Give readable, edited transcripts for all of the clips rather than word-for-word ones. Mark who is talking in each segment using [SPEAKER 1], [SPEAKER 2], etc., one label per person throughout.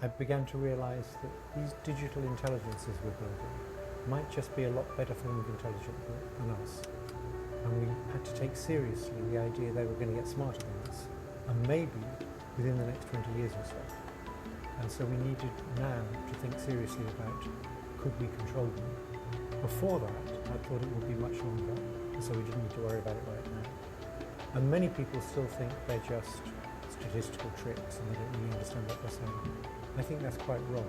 [SPEAKER 1] I began to realize that these digital intelligences we're building might just be a lot better form of intelligence than us. And we had to take seriously the idea they were going to get smarter than us, and maybe within the next 20 years or so. And so we needed now to think seriously about, could we control them? Before that, I thought it would be much longer, and so we didn't need to worry about it right now. And many people still think they're just statistical tricks and they don't really understand what they're saying. I think that's quite wrong.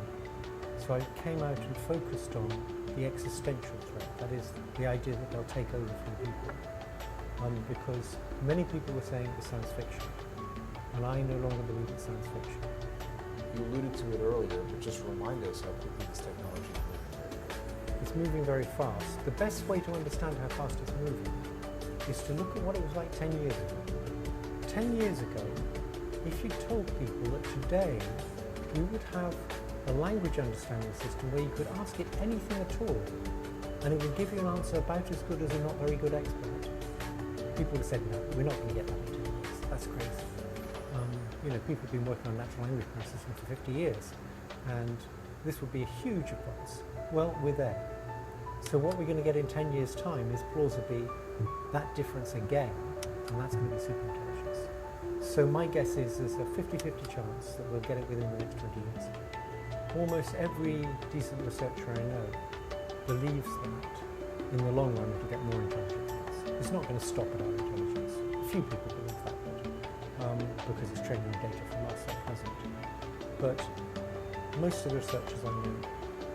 [SPEAKER 1] So I came out and focused on the existential threat, that is, the idea that they'll take over from people. Because many people were saying it was science fiction, and I no longer believe it's science fiction.
[SPEAKER 2] You alluded to it earlier, but just remind us how quickly this technology is moving.
[SPEAKER 1] It's moving very fast. The best way to understand how fast it's moving is to look at what it was like 10 years ago. 10 years ago, if you told people that today we would have a language understanding system where you could ask it anything at all, and it would give you an answer about as good as a not very good expert, people would have said, no, we're not going to get that in 10 years. That's crazy. People have been working on natural language processing for 50 years, and this would be a huge advance. Well, we're there. So what we're going to get in 10 years' time is plausibly that difference again, and that's going to be superintelligence. So my guess is there's a 50-50 chance that we'll get it within the next 20 years. Almost every decent researcher I know believes that in the long run it'll get more intelligent than us. It's not going to stop at our intelligence. A few people believe that, because it's trading data from us at present. But most of the researchers I know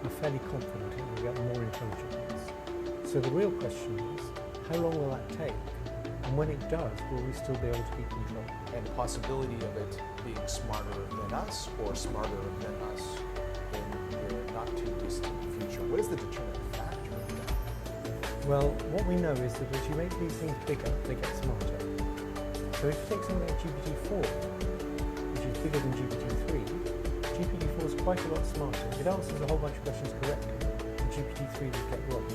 [SPEAKER 1] are fairly confident it will get more intelligent than us. So the real question is, how long will that take? And when it does, will we still be able to keep control?
[SPEAKER 2] And the possibility of it being smarter than us or smarter than us in the not too distant future. What is the determining factor in that?
[SPEAKER 1] Well, what we know is that as you make these things bigger, they get smarter. So if you take something like GPT-4, which is bigger than GPT-3, GPT-4 is quite a lot smarter. It answers a whole bunch of questions correctly that GPT-3 would get wrong.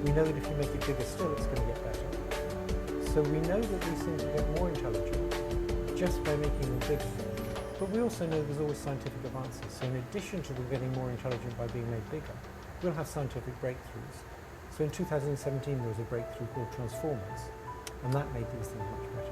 [SPEAKER 1] We know that if you make it bigger still, it's going to get better. So we know that these things will get more intelligent just by making them bigger. But we also know there's always scientific advances. So in addition to them getting more intelligent by being made bigger, we'll have scientific breakthroughs. So in 2017 there was a breakthrough called transformers, and that made these things much better.